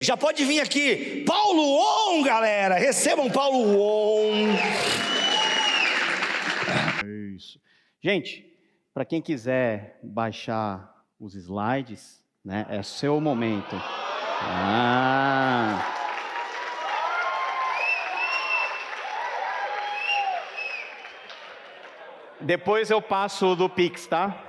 Já pode vir aqui, Paulo On, galera. Recebam Paulo On. Isso. Gente, para quem quiser baixar os slides, né, é seu momento. Depois eu passo do Pix, tá?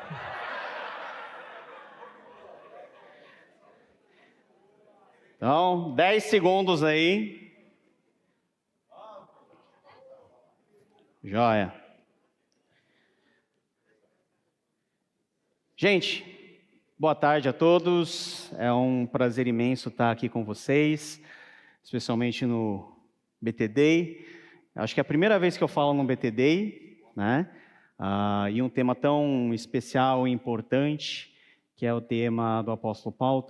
Então, 10 segundos aí. Joia. Gente, boa tarde a todos. É um prazer imenso estar aqui com vocês, especialmente no BT Day. Acho que é a primeira vez que eu falo no BT Day, né? E um tema tão especial e importante, que é o tema do apóstolo Paulo.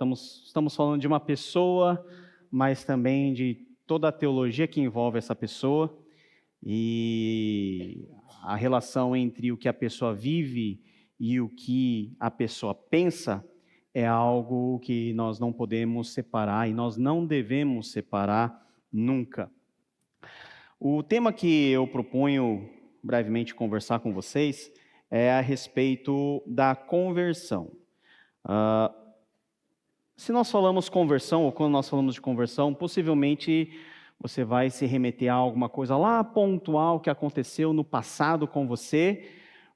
Estamos falando de uma pessoa, mas também de toda a teologia que envolve essa pessoa e a relação entre o que a pessoa vive e o que a pessoa pensa é algo que nós não podemos separar e nós não devemos separar nunca. O tema que eu proponho brevemente conversar com vocês é a respeito da conversão. Se nós falamos conversão, ou quando nós falamos de conversão, possivelmente você vai se remeter a alguma coisa lá pontual que aconteceu no passado com você,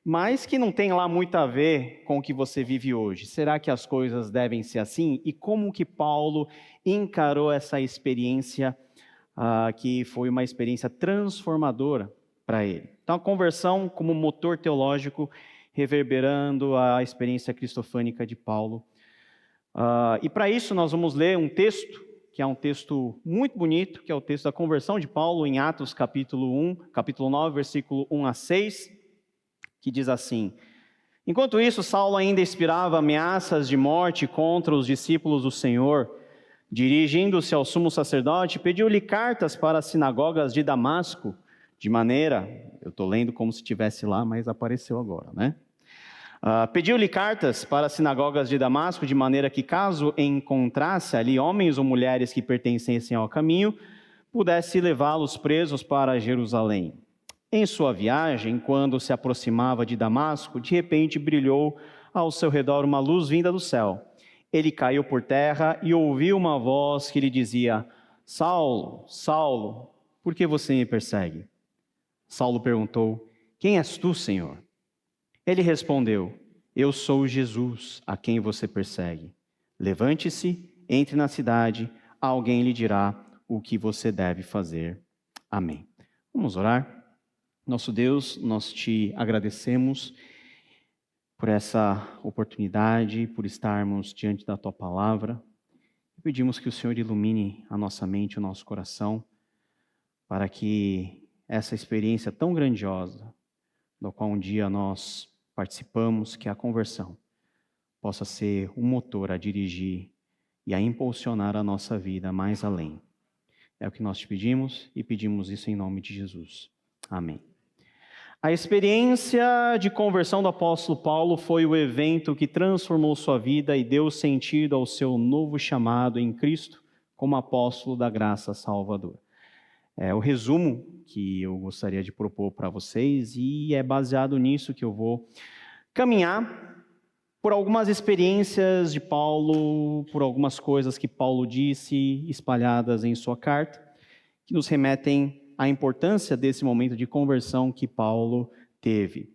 mas que não tem lá muito a ver com o que você vive hoje. Será que as coisas devem ser assim? E como que Paulo encarou essa experiência, que foi uma experiência transformadora para ele? Então, a conversão como motor teológico, reverberando a experiência cristofânica de Paulo. E para isso nós vamos ler um texto, que é um texto muito bonito, que é o texto da conversão de Paulo em Atos capítulo 9, versículo 1 a 6, que diz assim: Enquanto isso, Saulo ainda inspirava ameaças de morte contra os discípulos do Senhor. Dirigindo-se ao sumo sacerdote, pediu-lhe cartas para as sinagogas de Damasco, de maneira, eu estou lendo como se estivesse lá, mas apareceu agora, né? Pediu-lhe cartas para as sinagogas de Damasco, de maneira que, caso encontrasse ali homens ou mulheres que pertencessem ao caminho, pudesse levá-los presos para Jerusalém. Em sua viagem, quando se aproximava de Damasco, de repente brilhou ao seu redor uma luz vinda do céu. Ele caiu por terra e ouviu uma voz que lhe dizia: Saulo, Saulo, por que você me persegue? Saulo perguntou: Quem és tu, Senhor? Ele respondeu: Eu sou Jesus, a quem você persegue. Levante-se, entre na cidade, alguém lhe dirá o que você deve fazer. Amém. Vamos orar? Nosso Deus, nós te agradecemos por essa oportunidade, por estarmos diante da Tua Palavra. Pedimos que o Senhor ilumine a nossa mente, o nosso coração, para que essa experiência tão grandiosa, do qual um dia nós participamos, que é a conversão, possa ser um motor a dirigir e a impulsionar a nossa vida mais além. É o que nós te pedimos e pedimos isso em nome de Jesus. Amém. A experiência de conversão do apóstolo Paulo foi o evento que transformou sua vida e deu sentido ao seu novo chamado em Cristo como apóstolo da graça salvadora. É o resumo que eu gostaria de propor para vocês e é baseado nisso que eu vou caminhar por algumas experiências de Paulo, por algumas coisas que Paulo disse espalhadas em sua carta, que nos remetem à importância desse momento de conversão que Paulo teve.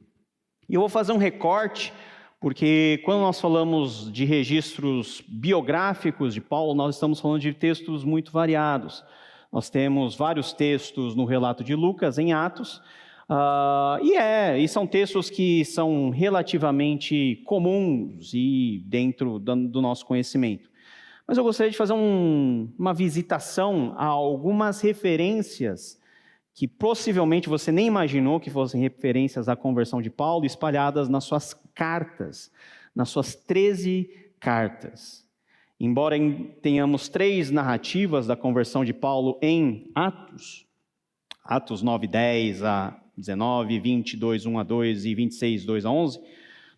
E eu vou fazer um recorte, porque quando nós falamos de registros biográficos de Paulo, nós estamos falando de textos muito variados. Nós temos vários textos no relato de Lucas, em Atos, e são textos que são relativamente comuns e dentro do nosso conhecimento. Mas eu gostaria de fazer uma visitação a algumas referências que possivelmente você nem imaginou que fossem referências à conversão de Paulo, espalhadas nas suas cartas, nas suas 13 cartas. Embora tenhamos 3 narrativas da conversão de Paulo em Atos 9, 10 a 19, 22, 1 a 2 e 26, 2 a 11,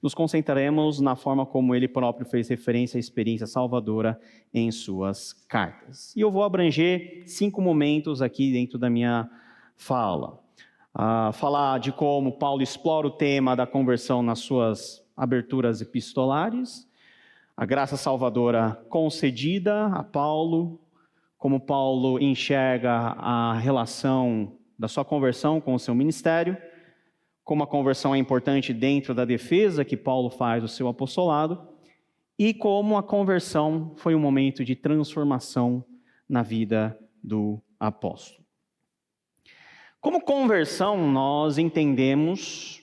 nos concentraremos na forma como ele próprio fez referência à experiência salvadora em suas cartas. E eu vou abranger 5 momentos aqui dentro da minha fala. Falar de como Paulo explora o tema da conversão nas suas aberturas epistolares, a graça salvadora concedida a Paulo, como Paulo enxerga a relação da sua conversão com o seu ministério, como a conversão é importante dentro da defesa que Paulo faz do seu apostolado, e como a conversão foi um momento de transformação na vida do apóstolo. Como conversão, nós entendemos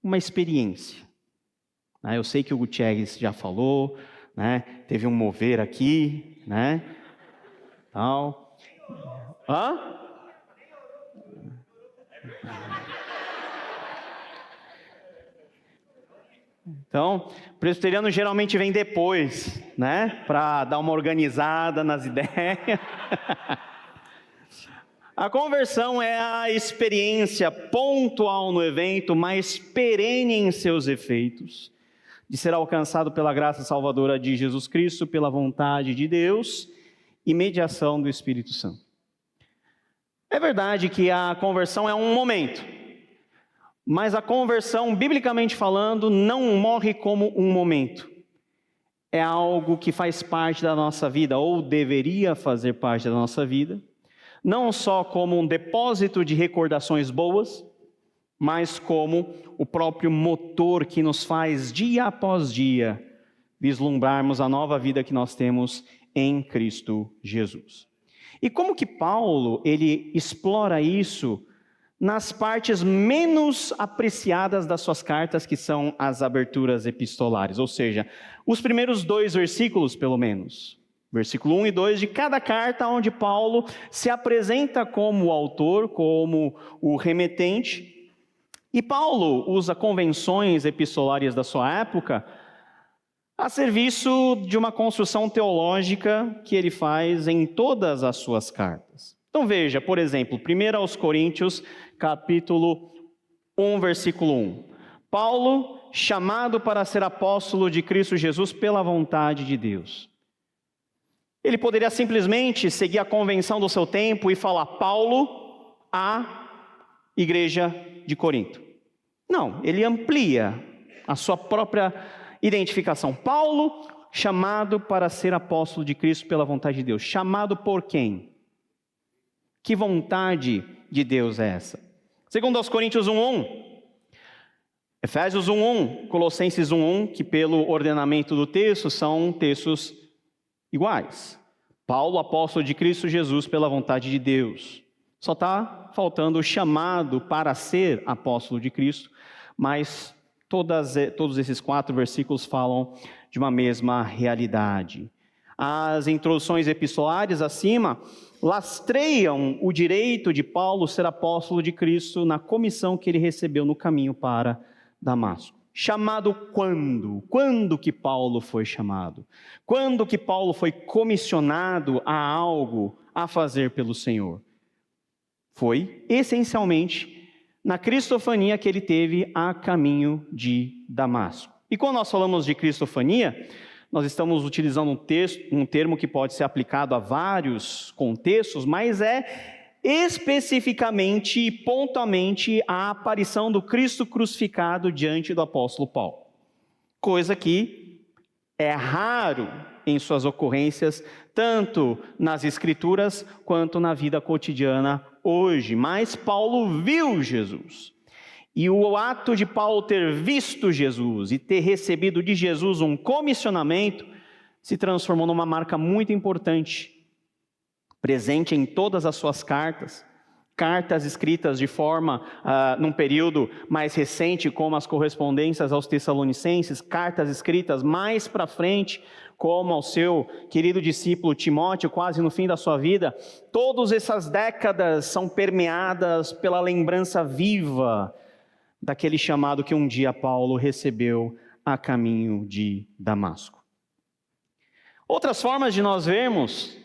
uma experiência. Eu sei que o Gutierrez já falou, teve um mover aqui, tal. Então, o presbiteriano geralmente vem depois, para dar uma organizada nas ideias. A conversão é a experiência pontual no evento, mas perene em seus efeitos, de ser alcançado pela graça salvadora de Jesus Cristo, pela vontade de Deus e mediação do Espírito Santo. É verdade que a conversão é um momento, mas a conversão, biblicamente falando, não morre como um momento. É algo que faz parte da nossa vida, ou deveria fazer parte da nossa vida, não só como um depósito de recordações boas, mas como o próprio motor que nos faz, dia após dia, vislumbrarmos a nova vida que nós temos em Cristo Jesus. E como que Paulo, ele explora isso nas partes menos apreciadas das suas cartas, que são as aberturas epistolares, ou seja, os primeiros 2 versículos, pelo menos. Versículo 1 e 2 de cada carta, onde Paulo se apresenta como o autor, como o remetente. E Paulo usa convenções epistolares da sua época a serviço de uma construção teológica que ele faz em todas as suas cartas. Então veja, por exemplo, 1 aos Coríntios, capítulo 1, versículo 1. Paulo, chamado para ser apóstolo de Cristo Jesus pela vontade de Deus. Ele poderia simplesmente seguir a convenção do seu tempo e falar Paulo à igreja de Corinto. Não, ele amplia a sua própria identificação. Paulo, chamado para ser apóstolo de Cristo pela vontade de Deus. Chamado por quem? Que vontade de Deus é essa? Segundo aos Coríntios 1:1, Efésios 1:1, Colossenses 1:1, que pelo ordenamento do texto são textos iguais. Paulo, apóstolo de Cristo Jesus pela vontade de Deus. Só está faltando o chamado para ser apóstolo de Cristo, mas todos esses 4 versículos falam de uma mesma realidade. As introduções epistolares acima lastreiam o direito de Paulo ser apóstolo de Cristo na comissão que ele recebeu no caminho para Damasco. Chamado quando? Quando que Paulo foi chamado? Quando que Paulo foi comissionado a algo a fazer pelo Senhor? Foi, essencialmente, na cristofania que ele teve a caminho de Damasco. E quando nós falamos de cristofania, nós estamos utilizando um termo que pode ser aplicado a vários contextos, mas é especificamente e pontualmente a aparição do Cristo crucificado diante do apóstolo Paulo. Coisa que é raro em suas ocorrências, tanto nas Escrituras quanto na vida cotidiana hoje. Mas Paulo viu Jesus. E o ato de Paulo ter visto Jesus e ter recebido de Jesus um comissionamento se transformou numa marca muito importante, presente em todas as suas cartas, cartas escritas de forma, num período mais recente, como as correspondências aos Tessalonicenses, cartas escritas mais para frente, como ao seu querido discípulo Timóteo, quase no fim da sua vida. Todas essas décadas são permeadas pela lembrança viva daquele chamado que um dia Paulo recebeu a caminho de Damasco. Outras formas de nós vermos,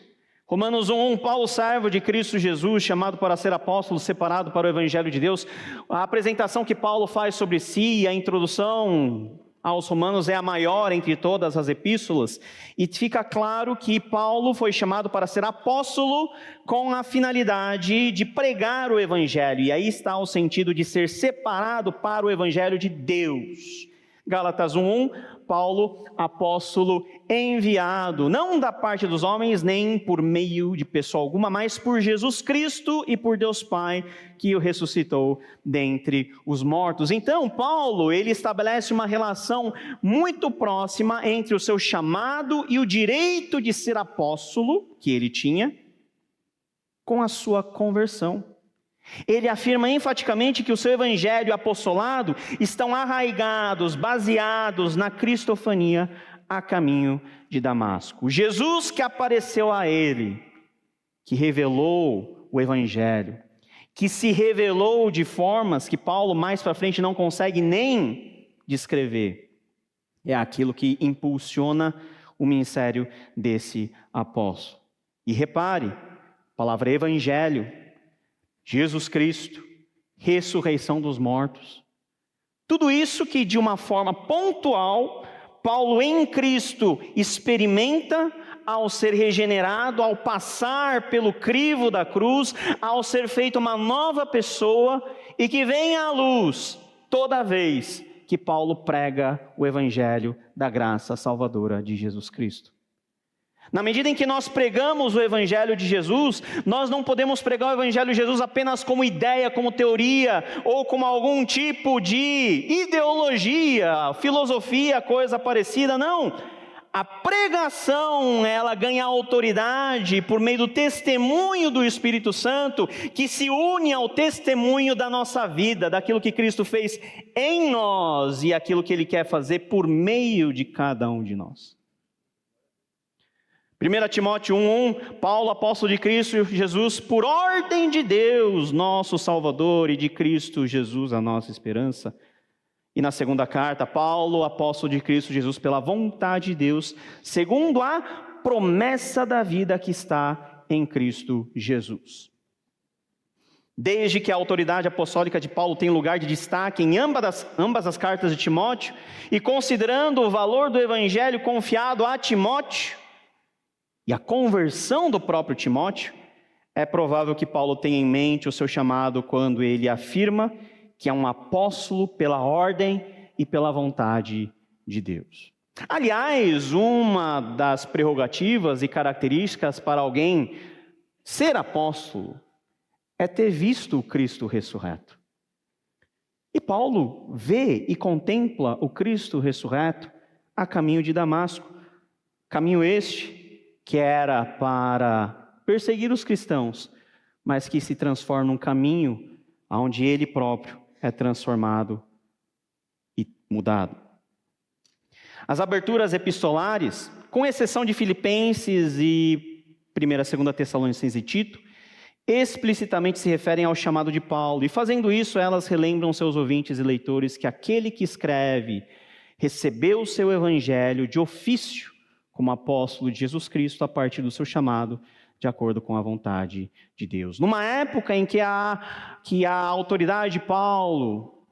Romanos 1:1, Paulo, servo de Cristo Jesus, chamado para ser apóstolo, separado para o Evangelho de Deus. A apresentação que Paulo faz sobre si, a introdução aos Romanos é a maior entre todas as epístolas, e fica claro que Paulo foi chamado para ser apóstolo com a finalidade de pregar o Evangelho, e aí está o sentido de ser separado para o Evangelho de Deus. Gálatas 1:1, Paulo, apóstolo enviado, não da parte dos homens, nem por meio de pessoa alguma, mas por Jesus Cristo e por Deus Pai, que o ressuscitou dentre os mortos. Então, Paulo, ele estabelece uma relação muito próxima entre o seu chamado e o direito de ser apóstolo, que ele tinha, com a sua conversão. Ele afirma enfaticamente que o seu evangelho e apostolado estão arraigados, baseados na cristofania a caminho de Damasco. Jesus que apareceu a ele, que revelou o evangelho, que se revelou de formas que Paulo mais para frente não consegue nem descrever, é aquilo que impulsiona o ministério desse apóstolo. E repare, a palavra evangelho, Jesus Cristo, ressurreição dos mortos. Tudo isso que de uma forma pontual, Paulo em Cristo experimenta ao ser regenerado, ao passar pelo crivo da cruz, ao ser feito uma nova pessoa e que vem à luz toda vez que Paulo prega o evangelho da graça salvadora de Jesus Cristo. Na medida em que nós pregamos o Evangelho de Jesus, nós não podemos pregar o Evangelho de Jesus apenas como ideia, como teoria, ou como algum tipo de ideologia, filosofia, coisa parecida, não. A pregação, ela ganha autoridade por meio do testemunho do Espírito Santo, que se une ao testemunho da nossa vida, daquilo que Cristo fez em nós e aquilo que Ele quer fazer por meio de cada um de nós. 1 Timóteo 1:1, Paulo, apóstolo de Cristo Jesus, por ordem de Deus, nosso Salvador, e de Cristo Jesus, a nossa esperança. E na segunda carta, Paulo, apóstolo de Cristo Jesus, pela vontade de Deus, segundo a promessa da vida que está em Cristo Jesus. Desde que a autoridade apostólica de Paulo tem lugar de destaque em ambas as cartas de Timóteo, e considerando o valor do evangelho confiado a Timóteo, e a conversão do próprio Timóteo, é provável que Paulo tenha em mente o seu chamado quando ele afirma que é um apóstolo pela ordem e pela vontade de Deus. Aliás, uma das prerrogativas e características para alguém ser apóstolo é ter visto o Cristo ressurreto. E Paulo vê e contempla o Cristo ressurreto a caminho de Damasco, caminho este que era para perseguir os cristãos, mas que se transforma num caminho onde ele próprio é transformado e mudado. As aberturas epistolares, com exceção de Filipenses e 1ª, 2ª Tessalonicenses e Tito, explicitamente se referem ao chamado de Paulo, e fazendo isso elas relembram seus ouvintes e leitores que aquele que escreve recebeu o seu evangelho de ofício como apóstolo de Jesus Cristo a partir do seu chamado, de acordo com a vontade de Deus. Numa época em que a autoridade de Paulo,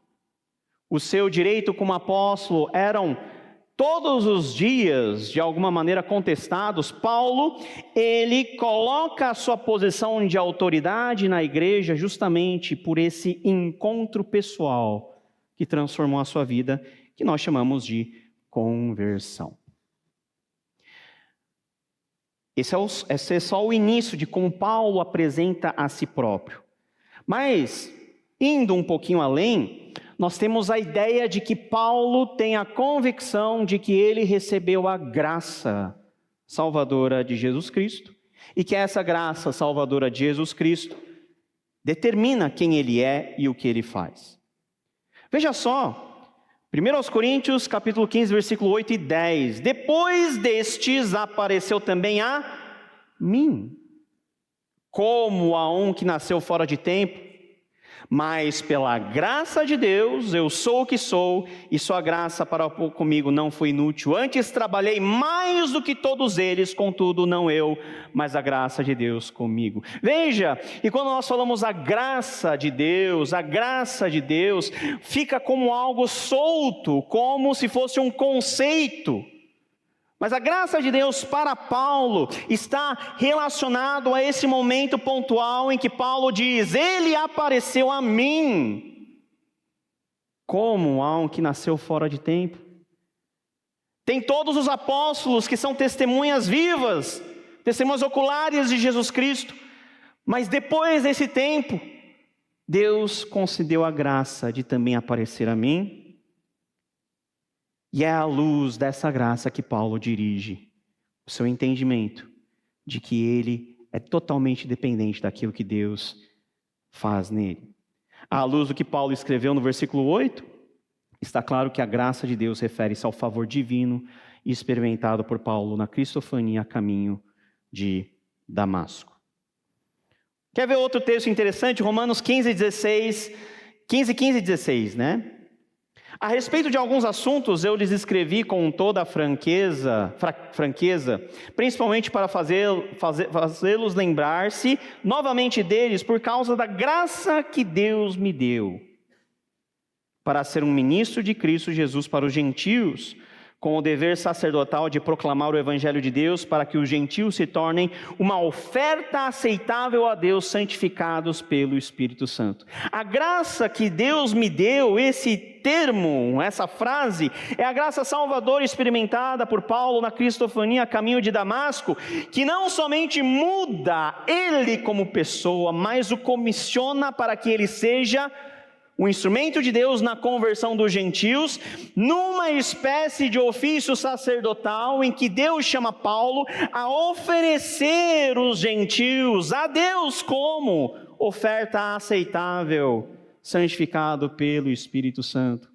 o seu direito como apóstolo eram todos os dias, de alguma maneira, contestados, Paulo, ele coloca a sua posição de autoridade na igreja justamente por esse encontro pessoal que transformou a sua vida, que nós chamamos de conversão. Esse é só o início de como Paulo apresenta a si próprio. Mas, indo um pouquinho além, nós temos a ideia de que Paulo tem a convicção de que ele recebeu a graça salvadora de Jesus Cristo, e que essa graça salvadora de Jesus Cristo determina quem ele é e o que ele faz. Veja só, 1 Coríntios, capítulo 15, versículo 8 e 10. Depois destes apareceu também a mim, como a um que nasceu fora de tempo. Mas pela graça de Deus, eu sou o que sou, e sua graça para comigo não foi inútil. Antes trabalhei mais do que todos eles, contudo não eu, mas a graça de Deus comigo. Veja, e quando nós falamos a graça de Deus, fica como algo solto, como se fosse um conceito. Mas a graça de Deus para Paulo está relacionado a esse momento pontual em que Paulo diz: Ele apareceu a mim, como a um que nasceu fora de tempo. Tem todos os apóstolos que são testemunhas vivas, testemunhas oculares de Jesus Cristo, mas depois desse tempo, Deus concedeu a graça de também aparecer a mim. E é à luz dessa graça que Paulo dirige o seu entendimento de que ele é totalmente dependente daquilo que Deus faz nele. À luz do que Paulo escreveu no versículo 8, está claro que a graça de Deus refere-se ao favor divino experimentado por Paulo na cristofania a caminho de Damasco. Quer ver outro texto interessante? Romanos 15, 15 e 16, né? A respeito de alguns assuntos, eu lhes escrevi com toda a franqueza, principalmente para fazê-los lembrar-se novamente deles, por causa da graça que Deus me deu, para ser um ministro de Cristo Jesus para os gentios, com o dever sacerdotal de proclamar o evangelho de Deus, para que os gentios se tornem uma oferta aceitável a Deus, santificados pelo Espírito Santo. A graça que Deus me deu, esse termo, essa frase, é a graça salvadora experimentada por Paulo na cristofania a caminho de Damasco, que não somente muda ele como pessoa, mas o comissiona para que ele seja o instrumento de Deus na conversão dos gentios, numa espécie de ofício sacerdotal em que Deus chama Paulo a oferecer os gentios a Deus como oferta aceitável, santificado pelo Espírito Santo.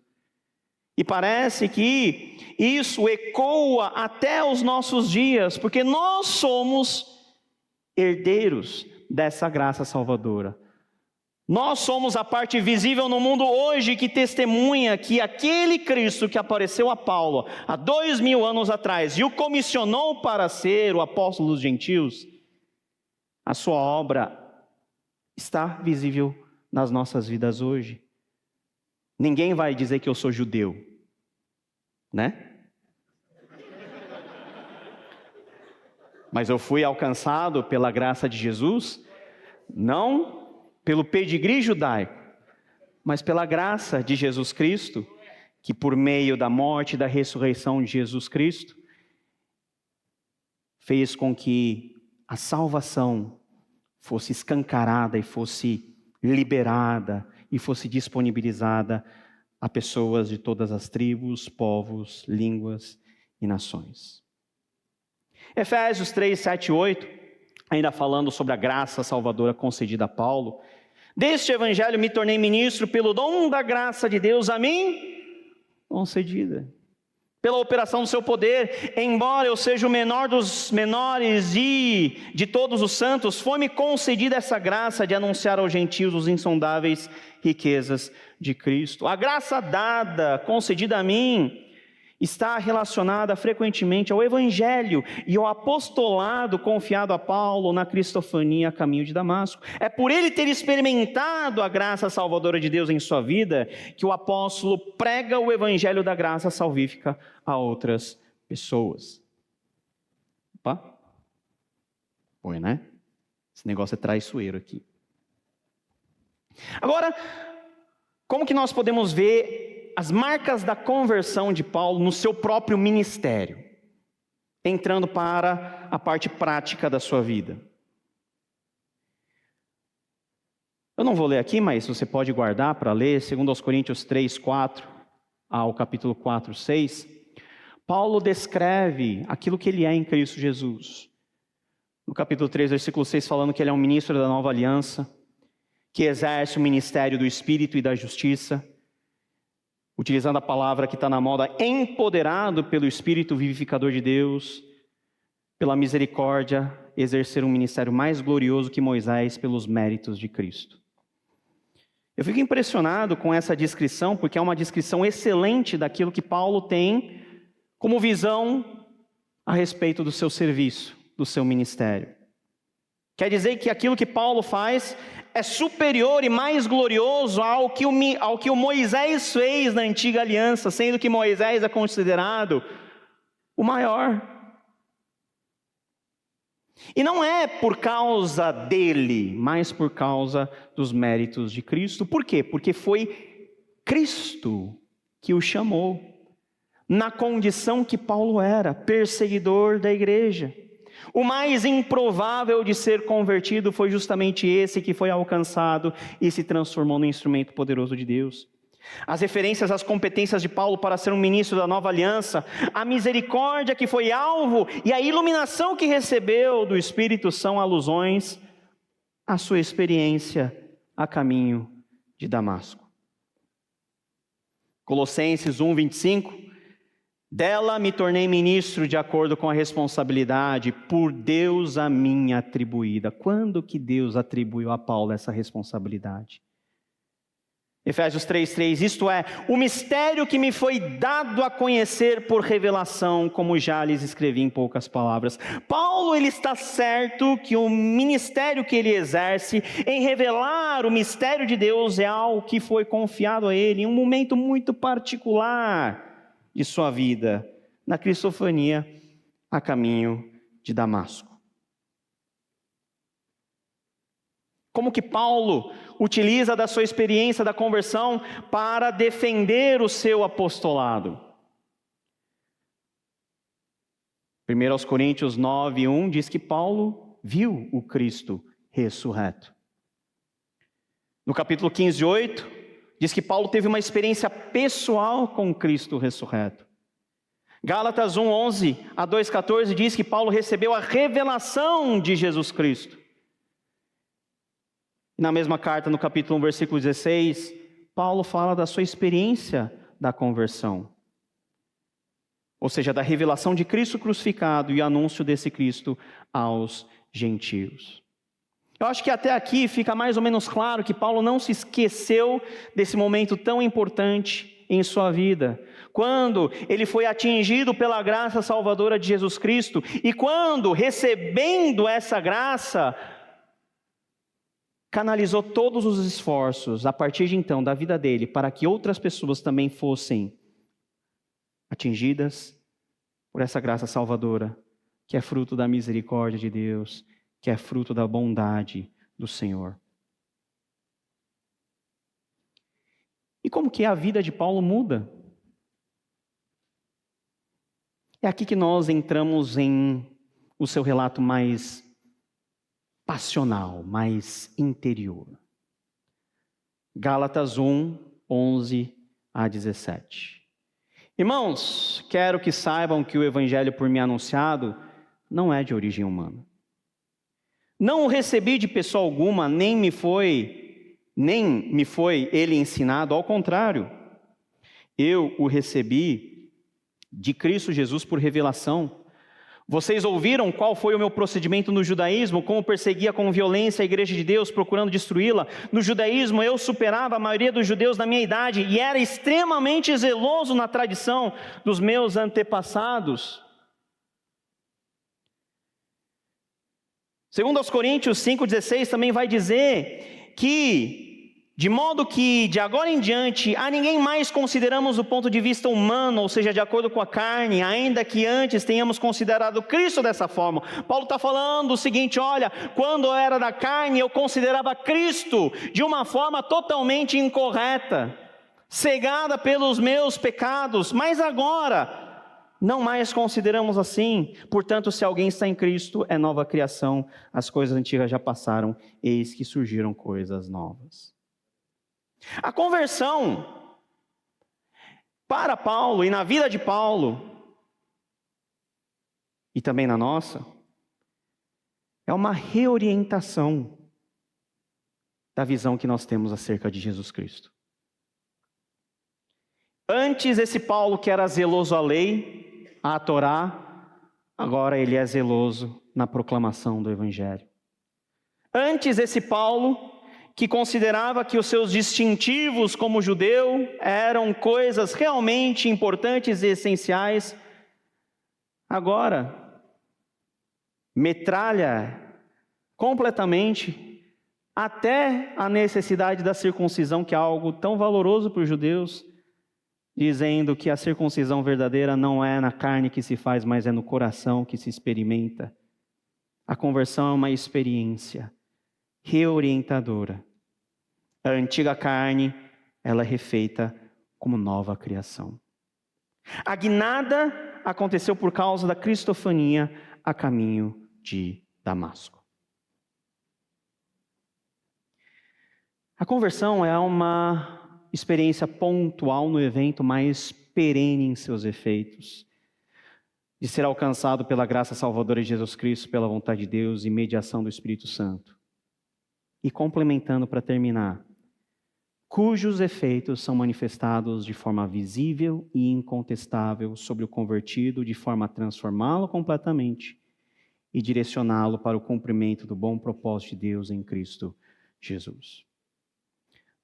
E parece que isso ecoa até os nossos dias, porque nós somos herdeiros dessa graça salvadora. Nós somos a parte visível no mundo hoje que testemunha que aquele Cristo que apareceu a Paulo há 2000 anos atrás e o comissionou para ser o apóstolo dos gentios, a sua obra está visível nas nossas vidas hoje. Ninguém vai dizer que eu sou judeu, né? Mas eu fui alcançado pela graça de Jesus, não pelo pedigree judaico, mas pela graça de Jesus Cristo, que por meio da morte e da ressurreição de Jesus Cristo, fez com que a salvação fosse escancarada e fosse liberada e fosse disponibilizada a pessoas de todas as tribos, povos, línguas e nações. Efésios 3, 7 e 8, ainda falando sobre a graça salvadora concedida a Paulo: deste evangelho me tornei ministro pelo dom da graça de Deus a mim concedida, pela operação do seu poder, embora eu seja o menor dos menores e de todos os santos, foi-me concedida essa graça de anunciar aos gentios os insondáveis riquezas de Cristo. A graça dada, concedida a mim, está relacionada frequentemente ao evangelho e ao apostolado confiado a Paulo na cristofania a caminho de Damasco. É por ele ter experimentado a graça salvadora de Deus em sua vida que o apóstolo prega o evangelho da graça salvífica a outras pessoas. Opa! Foi, né? Esse negócio é traiçoeiro aqui. Agora, como que nós podemos ver as marcas da conversão de Paulo no seu próprio ministério, entrando para a parte prática da sua vida? Eu não vou ler aqui, mas você pode guardar para ler, segundo aos Coríntios 3, 4, ao capítulo 4, 6, Paulo descreve aquilo que ele é em Cristo Jesus. No capítulo 3, versículo 6, falando que ele é um ministro da nova aliança, que exerce o ministério do Espírito e da justiça, utilizando a palavra que está na moda, empoderado pelo Espírito vivificador de Deus, pela misericórdia, exercer um ministério mais glorioso que Moisés pelos méritos de Cristo. Eu fico impressionado com essa descrição, porque é uma descrição excelente daquilo que Paulo tem como visão a respeito do seu serviço, do seu ministério. Quer dizer que aquilo que Paulo faz é superior e mais glorioso ao que o Moisés fez na antiga aliança, sendo que Moisés é considerado o maior. E não é por causa dele, mas por causa dos méritos de Cristo. Por quê? Porque foi Cristo que o chamou, na condição que Paulo era, perseguidor da igreja. O mais improvável de ser convertido foi justamente esse que foi alcançado e se transformou no instrumento poderoso de Deus. As referências às competências de Paulo para ser um ministro da nova aliança, a misericórdia que foi alvo e a iluminação que recebeu do Espírito são alusões à sua experiência a caminho de Damasco. Colossenses 1:25, dela me tornei ministro de acordo com a responsabilidade por Deus a mim atribuída. Quando que Deus atribuiu a Paulo essa responsabilidade? Efésios 3:3, isto é, o mistério que me foi dado a conhecer por revelação, como já lhes escrevi em poucas palavras. Paulo, ele está certo que o ministério que ele exerce em revelar o mistério de Deus é algo que foi confiado a ele em um momento muito particular de sua vida, na cristofania a caminho de Damasco. Como que Paulo utiliza da sua experiência da conversão para defender o seu apostolado? 1 Coríntios 9:1 diz que Paulo viu o Cristo ressurreto. No capítulo 15:8, diz que Paulo teve uma experiência pessoal com Cristo ressurreto. Gálatas 1:11 a 2:14 diz que Paulo recebeu a revelação de Jesus Cristo. Na mesma carta, no capítulo 1, versículo 16, Paulo fala da sua experiência da conversão. Ou seja, da revelação de Cristo crucificado e anúncio desse Cristo aos gentios. Eu acho que até aqui fica mais ou menos claro que Paulo não se esqueceu desse momento tão importante em sua vida, quando ele foi atingido pela graça salvadora de Jesus Cristo, e quando, recebendo essa graça, canalizou todos os esforços, a partir de então, da vida dele, para que outras pessoas também fossem atingidas por essa graça salvadora, que é fruto da misericórdia de Deus, que é fruto da bondade do Senhor. E como que a vida de Paulo muda? É aqui que nós entramos em o seu relato mais passional, mais interior. Gálatas 1:11 a 17. Irmãos, quero que saibam que o evangelho por mim anunciado não é de origem humana. Não o recebi de pessoa alguma, nem me foi ele ensinado, ao contrário. Eu o recebi de Cristo Jesus por revelação. Vocês ouviram qual foi o meu procedimento no judaísmo, como perseguia com violência a igreja de Deus, procurando destruí-la. No judaísmo eu superava a maioria dos judeus da minha idade e era extremamente zeloso na tradição dos meus antepassados. Segundo aos Coríntios 5:16 também vai dizer que, de modo que de agora em diante a ninguém mais consideramos do ponto de vista humano, ou seja, de acordo com a carne, ainda que antes tenhamos considerado Cristo dessa forma. Paulo está falando o seguinte: olha, quando eu era da carne eu considerava Cristo de uma forma totalmente incorreta, cegada pelos meus pecados, mas agora não mais consideramos assim. Portanto, se alguém está em Cristo, é nova criação, as coisas antigas já passaram, eis que surgiram coisas novas. A conversão, para Paulo e na vida de Paulo, e também na nossa, é uma reorientação da visão que nós temos acerca de Jesus Cristo. Antes, esse Paulo que era zeloso à lei, à Torá, agora ele é zeloso na proclamação do Evangelho. Antes, esse Paulo que considerava que os seus distintivos como judeu eram coisas realmente importantes e essenciais, agora metralha completamente até a necessidade da circuncisão, que é algo tão valoroso para os judeus, dizendo que a circuncisão verdadeira não é na carne que se faz, mas é no coração que se experimenta. A conversão é uma experiência reorientadora. A antiga carne, ela é refeita como nova criação. A guinada aconteceu por causa da cristofania a caminho de Damasco. A conversão é uma experiência pontual no evento, mas perene em seus efeitos, de ser alcançado pela graça salvadora de Jesus Cristo, pela vontade de Deus e mediação do Espírito Santo. E complementando para terminar, cujos efeitos são manifestados de forma visível e incontestável sobre o convertido, de forma a transformá-lo completamente e direcioná-lo para o cumprimento do bom propósito de Deus em Cristo Jesus.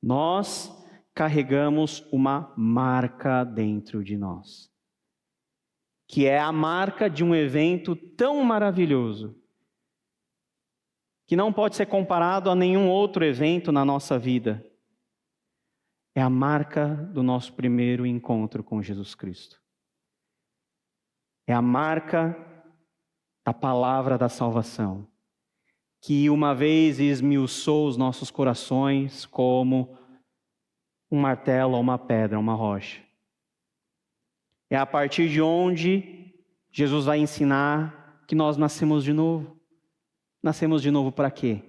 Nós carregamos uma marca dentro de nós, que é a marca de um evento tão maravilhoso, que não pode ser comparado a nenhum outro evento na nossa vida. É a marca do nosso primeiro encontro com Jesus Cristo. É a marca da palavra da salvação, que uma vez esmiuçou os nossos corações como um martelo ou uma pedra, uma rocha. É a partir de onde Jesus vai ensinar que nós nascemos de novo. Nascemos de novo para quê?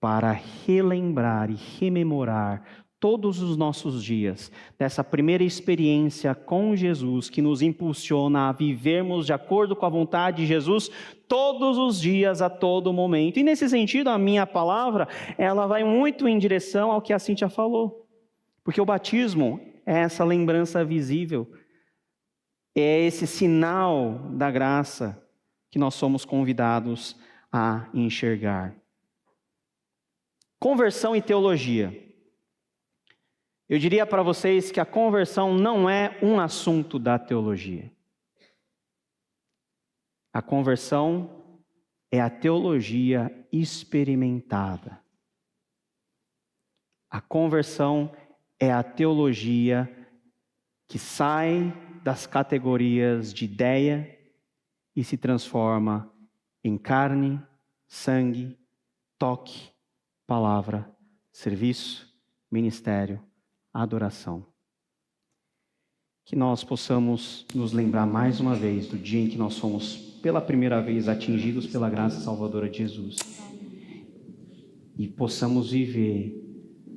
Para relembrar e rememorar todos os nossos dias dessa primeira experiência com Jesus que nos impulsiona a vivermos de acordo com a vontade de Jesus todos os dias, a todo momento. E nesse sentido, a minha palavra, ela vai muito em direção ao que a Cíntia falou. Porque o batismo é essa lembrança visível, é esse sinal da graça que nós somos convidados a enxergar. Conversão e teologia. Eu diria para vocês que a conversão não é um assunto da teologia. A conversão é a teologia experimentada. A conversão é a teologia que sai das categorias de ideia e se transforma em carne, sangue, toque, palavra, serviço, ministério, adoração. Que nós possamos nos lembrar mais uma vez do dia em que nós fomos pela primeira vez atingidos pela graça salvadora de Jesus. E possamos viver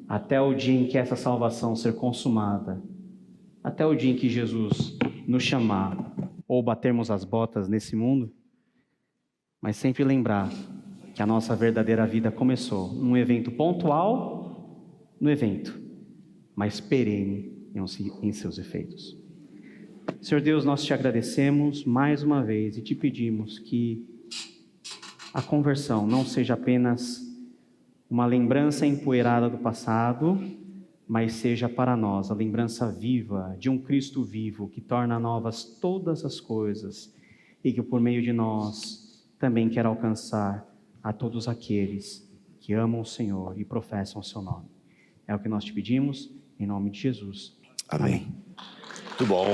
até o dia em que essa salvação ser consumada, até o dia em que Jesus nos chamar ou batermos as botas nesse mundo, mas sempre lembrar que a nossa verdadeira vida começou num evento pontual, no evento, mas perene em seus efeitos. Senhor Deus, nós te agradecemos mais uma vez e te pedimos que a conversão não seja apenas uma lembrança empoeirada do passado, mas seja para nós a lembrança viva de um Cristo vivo que torna novas todas as coisas e que por meio de nós também quer alcançar a todos aqueles que amam o Senhor e professam o seu nome. É o que nós te pedimos, em nome de Jesus. Amém. Muito bom.